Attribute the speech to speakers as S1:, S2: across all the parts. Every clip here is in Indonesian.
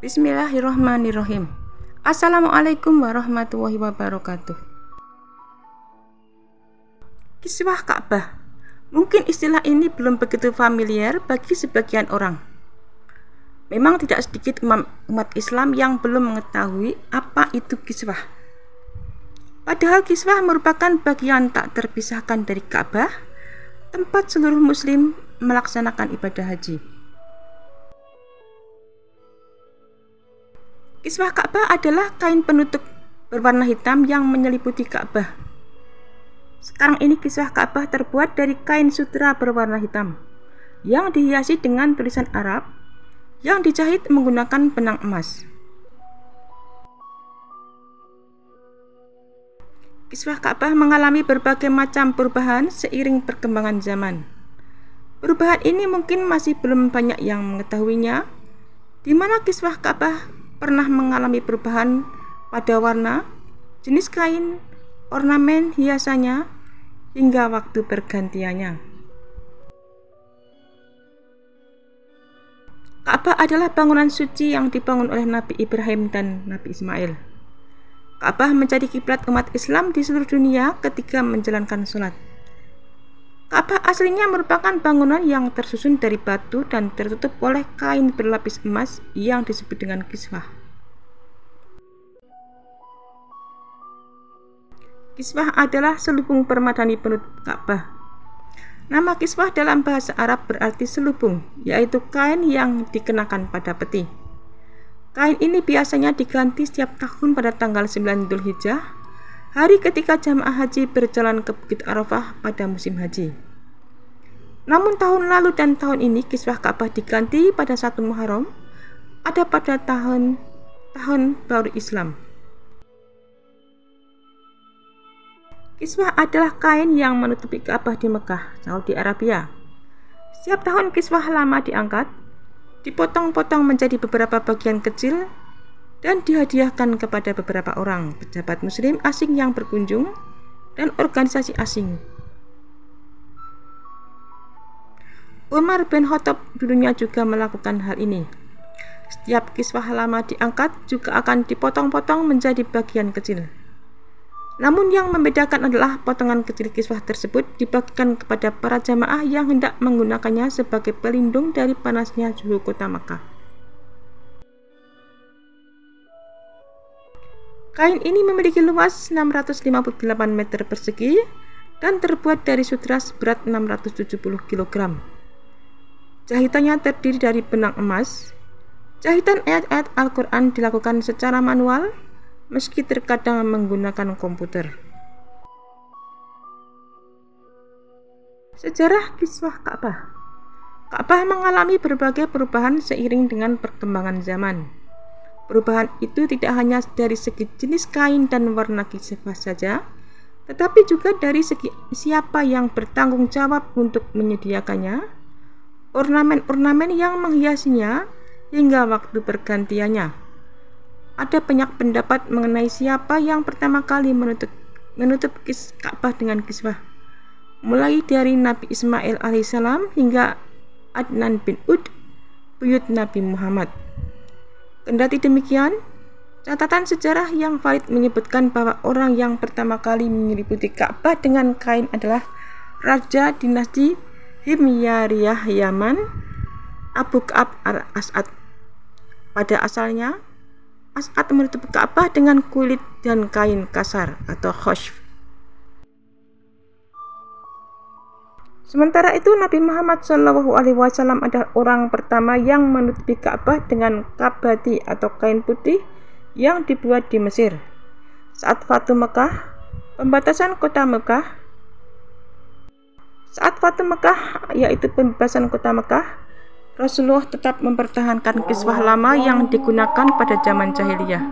S1: Bismillahirrahmanirrahim. Assalamualaikum warahmatullahi wabarakatuh. Kiswah Ka'bah. Mungkin istilah ini belum begitu familiar bagi sebagian orang. Memang tidak sedikit umat Islam yang belum mengetahui apa itu kiswah. Padahal kiswah merupakan bagian tak terpisahkan dari Ka'bah, tempat seluruh muslim melaksanakan ibadah haji. Kiswah Ka'bah adalah kain penutup berwarna hitam yang menyeliputi Ka'bah. Sekarang ini kiswah Ka'bah terbuat dari kain sutra berwarna hitam yang dihiasi dengan tulisan Arab yang dijahit menggunakan benang emas. Kiswah Ka'bah mengalami berbagai macam perubahan seiring perkembangan zaman. Perubahan ini mungkin masih belum banyak yang mengetahuinya, di mana kiswah Ka'bah pernah mengalami perubahan pada warna, jenis kain, ornamen hiasannya, hingga waktu pergantiannya. Ka'bah adalah bangunan suci yang dibangun oleh Nabi Ibrahim dan Nabi Ismail. Ka'bah menjadi kiblat umat Islam di seluruh dunia ketika menjalankan sholat. Ka'bah aslinya merupakan bangunan yang tersusun dari batu dan tertutup oleh kain berlapis emas yang disebut dengan kiswah. Kiswah adalah selubung permadani penutup Ka'bah. Nama kiswah dalam bahasa Arab berarti selubung, yaitu kain yang dikenakan pada peti. Kain ini biasanya diganti setiap tahun pada tanggal 9 Dzulhijjah, hari ketika jamaah haji berjalan ke Bukit Arafah pada musim haji. Namun tahun lalu dan tahun ini kiswah Ka'bah diganti pada 1 Muharram, ada pada tahun baru Islam. Kiswah adalah kain yang menutupi Ka'bah di Mekah, Saudi Arabia. Setiap tahun kiswah lama diangkat, dipotong-potong menjadi beberapa bagian kecil, dan dihadiahkan kepada beberapa orang, pejabat muslim asing yang berkunjung, dan organisasi asing. Umar bin Khattab dulunya juga melakukan hal ini. Setiap kiswah lama diangkat juga akan dipotong-potong menjadi bagian kecil. Namun yang membedakan adalah potongan kecil kiswah tersebut dibagikan kepada para jamaah yang hendak menggunakannya sebagai pelindung dari panasnya suhu kota Makkah. Kain ini memiliki luas 658 meter persegi dan terbuat dari sutra seberat 670 kg. Jahitannya terdiri dari benang emas. Jahitan ayat-ayat Al-Quran dilakukan secara manual, meski terkadang menggunakan komputer. Sejarah kiswah Ka'bah. Ka'bah mengalami berbagai perubahan seiring dengan perkembangan zaman. Perubahan itu tidak hanya dari segi jenis kain dan warna kiswah saja, tetapi juga dari segi siapa yang bertanggung jawab untuk menyediakannya, ornamen-ornamen yang menghiasinya, hingga waktu pergantiannya. Ada banyak pendapat mengenai siapa yang pertama kali menutup Ka'bah dengan kiswah, mulai dari Nabi Ismail alaihissalam hingga Adnan bin Ud, buyut Nabi Muhammad. Kendati demikian, catatan sejarah yang valid menyebutkan bahwa orang yang pertama kali menyeliputi Ka'bah dengan kain adalah Raja dinasti Himyariyah Yaman, Abu Ka'ab al-As'ad. Pada asalnya, As'ad menutup Ka'bah dengan kulit dan kain kasar atau khoshf. Sementara itu Nabi Muhammad SAW adalah orang pertama yang menutupi Ka'bah dengan kabati atau kain putih yang dibuat di Mesir. Saat Fatu Mekah, yaitu pembebasan kota Mekah, Rasulullah tetap mempertahankan kiswah lama yang digunakan pada zaman jahiliyah.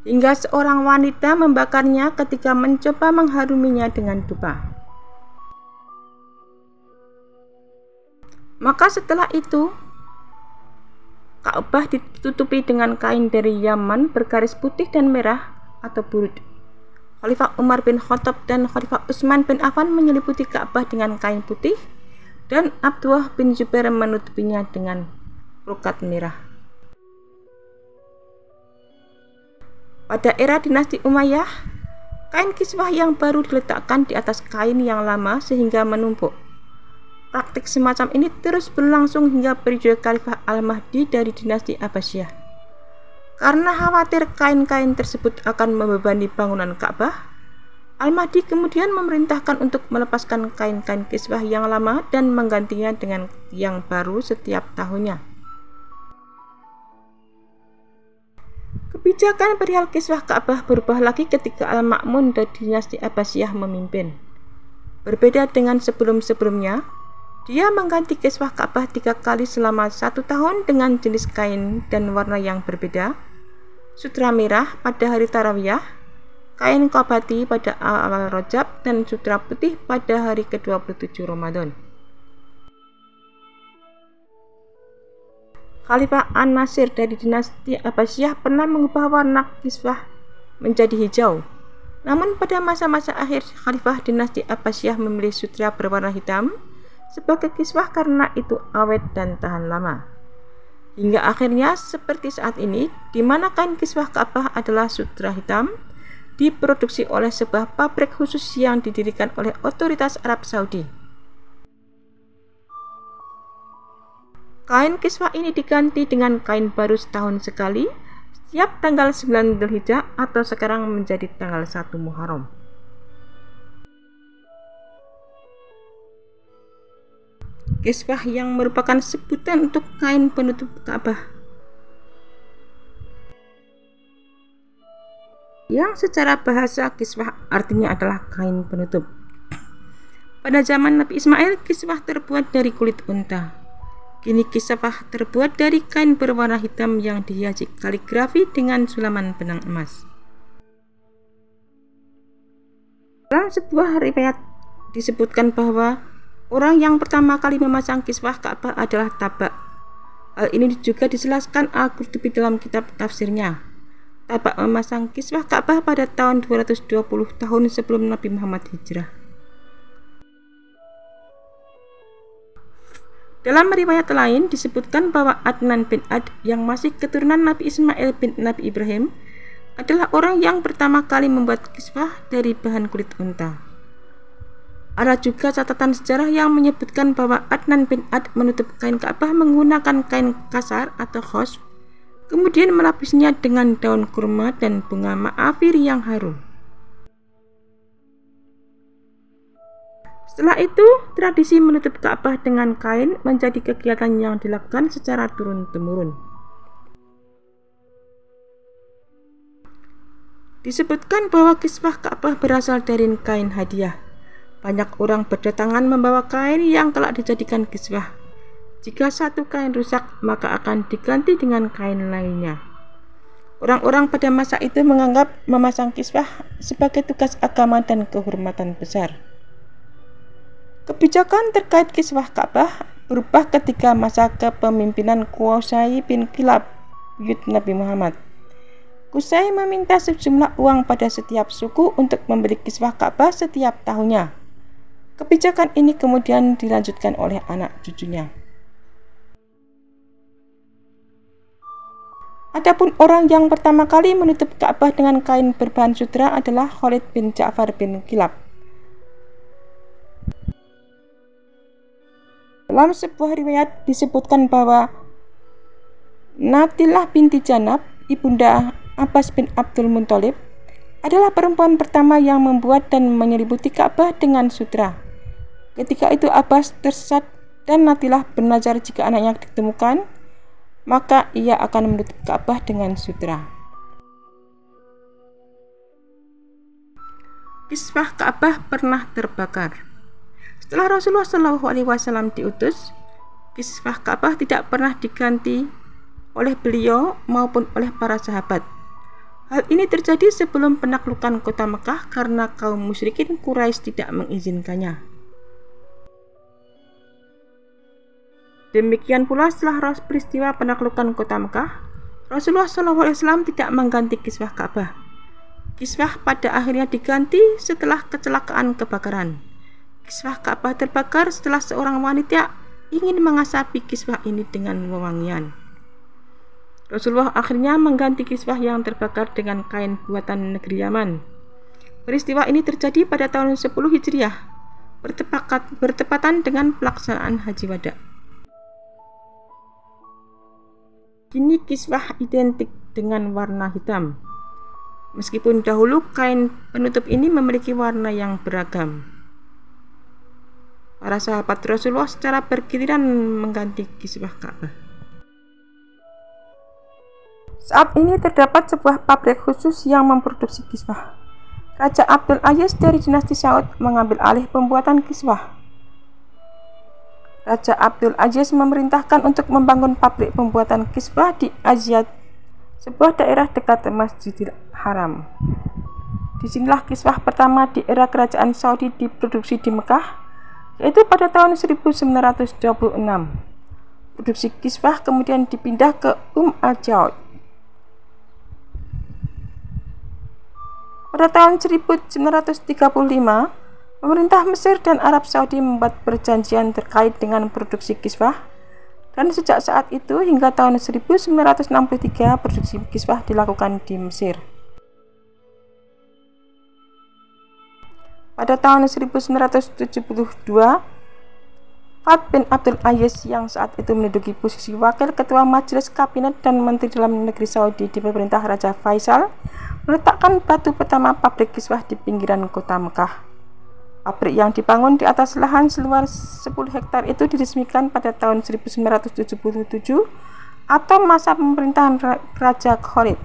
S1: Hingga seorang wanita membakarnya ketika mencoba mengharuminya dengan dupa. Maka setelah itu, Ka'bah ditutupi dengan kain dari Yaman bergaris putih dan merah atau burud. Khalifah Umar bin Khattab dan Khalifah Utsman bin Affan menyeliputi Ka'bah dengan kain putih, dan Abdullah bin Zubair menutupinya dengan brokat merah. Pada era dinasti Umayyah, kain kiswah yang baru diletakkan di atas kain yang lama sehingga menumpuk. Praktik semacam ini terus berlangsung hingga periode Khalifah Al-Mahdi dari dinasti Abbasiyah. Karena khawatir kain-kain tersebut akan membebani bangunan Ka'bah, Al-Mahdi kemudian memerintahkan untuk melepaskan kain-kain kiswah yang lama dan menggantinya dengan yang baru setiap tahunnya. Kebijakan perihal kiswah Ka'bah berubah lagi ketika Al-Ma'mun dari dinasti Abbasiyah memimpin. Berbeda dengan sebelum-sebelumnya, dia mengganti kiswah Ka'bah 3 kali selama 1 tahun dengan jenis kain dan warna yang berbeda. Sutra merah pada hari Tarawiyah, kain qabati pada awal Rajab, dan sutra putih pada hari ke-27 Ramadan. Khalifah An-Nasir dari dinasti Abbasiyah pernah mengubah warna kiswah menjadi hijau. Namun pada masa-masa akhir Khalifah dinasti Abbasiyah memilih sutra berwarna hitam sebagai kiswah karena itu awet dan tahan lama. Hingga akhirnya seperti saat ini, di mana kain kiswah Ka'bah adalah sutra hitam, diproduksi oleh sebuah pabrik khusus yang didirikan oleh otoritas Arab Saudi. Kain kiswah ini diganti dengan kain baru setahun sekali, setiap tanggal 9 Dzulhijjah atau sekarang menjadi tanggal 1 Muharram. Kiswah yang merupakan sebutan untuk kain penutup Ka'bah, yang secara bahasa kiswah artinya adalah kain penutup. Pada zaman Nabi Ismail, kiswah terbuat dari kulit unta. Kini kiswah terbuat dari kain berwarna hitam yang dihiasi kaligrafi dengan sulaman benang emas. Dalam sebuah riwayat disebutkan bahwa orang yang pertama kali memasang kiswah Ka'bah adalah Tabak. Hal ini juga dijelaskan Al-Qurtubi dalam kitab tafsirnya. Tabak memasang kiswah Ka'bah pada tahun 220 tahun sebelum Nabi Muhammad hijrah. Dalam riwayat lain disebutkan bahwa Adnan bin Ad yang masih keturunan Nabi Ismail bin Nabi Ibrahim adalah orang yang pertama kali membuat kiswah dari bahan kulit unta. Ada juga catatan sejarah yang menyebutkan bahwa Adnan bin Ad menutup kain Ka'bah menggunakan kain kasar atau khosf, kemudian melapisnya dengan daun kurma dan bunga ma'afir yang harum. Setelah itu, tradisi menutup Ka'bah dengan kain menjadi kegiatan yang dilakukan secara turun-temurun. Disebutkan bahwa kiswah Ka'bah berasal dari kain hadiah. Banyak orang berdatangan membawa kain yang telah dijadikan kiswah. Jika satu kain rusak, maka akan diganti dengan kain lainnya. Orang-orang pada masa itu menganggap memasang kiswah sebagai tugas agama dan kehormatan besar. Kebijakan terkait kiswah Ka'bah berubah ketika masa kepemimpinan Qusay bin Kilab buyut Nabi Muhammad. Qusay meminta sejumlah uang pada setiap suku untuk membeli kiswah Ka'bah setiap tahunnya. Kebijakan ini kemudian dilanjutkan oleh anak cucunya. Adapun orang yang pertama kali menutup Ka'bah dengan kain berbahan sutra adalah Khalid bin Ja'far bin Kilab. Dalam sebuah riwayat disebutkan bahwa Natilah binti Janab, ibunda Abbas bin Abdul Muthalib, adalah perempuan pertama yang membuat dan menyelimuti Ka'bah dengan sutra. Ketika itu Abbas tersesat dan Natilah bernazar jika anaknya ditemukan, maka ia akan menutup Ka'bah dengan sutra. Kiswah Ka'bah pernah terbakar. Setelah Rasulullah SAW diutus, kiswah Ka'bah tidak pernah diganti oleh beliau maupun oleh para sahabat. Hal ini terjadi sebelum penaklukan kota Mekah karena kaum musyrikin Quraisy tidak mengizinkannya. Demikian pula setelah peristiwa penaklukan kota Mekah, Rasulullah SAW tidak mengganti kiswah Ka'bah. Kiswah pada akhirnya diganti setelah kecelakaan kebakaran. Kiswah Ka'bah terbakar setelah seorang wanita ingin mengasapi kiswah ini dengan wewangian. Rasulullah akhirnya mengganti kiswah yang terbakar dengan kain buatan negeri Yaman. Peristiwa ini terjadi pada tahun 10 Hijriah, bertepatan dengan pelaksanaan Haji Wada. Kini kiswah identik dengan warna hitam. Meskipun dahulu kain penutup ini memiliki warna yang beragam. Para sahabat Rasulullah secara bergiliran mengganti kiswah Ka'bah. Saat ini terdapat sebuah pabrik khusus yang memproduksi kiswah. Raja Abdul Aziz dari dinasti Saud mengambil alih pembuatan kiswah. Raja Abdul Aziz memerintahkan untuk membangun pabrik pembuatan kiswah di Azyad, sebuah daerah dekat Masjidil Haram. Disinilah kiswah pertama di era kerajaan Saudi diproduksi di Mekah, yaitu pada tahun 1926. Produksi kiswah kemudian dipindah ke al-Jaud. Pada tahun 1935, pemerintah Mesir dan Arab Saudi membuat perjanjian terkait dengan produksi kiswah, dan sejak saat itu hingga tahun 1963 produksi kiswah dilakukan di Mesir. Pada tahun 1972, Fahd bin Abdul Aziz yang saat itu menduduki posisi wakil ketua majelis kabinet dan menteri dalam negeri Saudi di pemerintah Raja Faisal meletakkan batu pertama pabrik kiswah di pinggiran kota Mekah. Pabrik yang dibangun di atas lahan seluas 10 hektar itu diresmikan pada tahun 1977 atau masa pemerintahan Raja Khalid.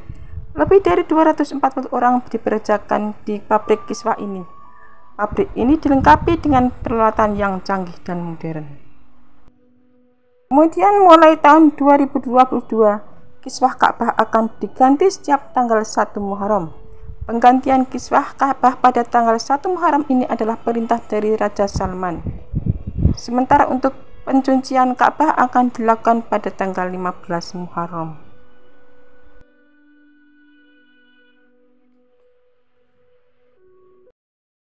S1: Lebih dari 240 orang dipekerjakan di pabrik kiswah ini. Pabrik ini dilengkapi dengan peralatan yang canggih dan modern. Kemudian mulai tahun 2022, kiswah Ka'bah akan diganti setiap tanggal 1 Muharram. Penggantian kiswah Ka'bah pada tanggal 1 Muharram ini adalah perintah dari Raja Salman. Sementara untuk pencucian Ka'bah akan dilakukan pada tanggal 15 Muharram.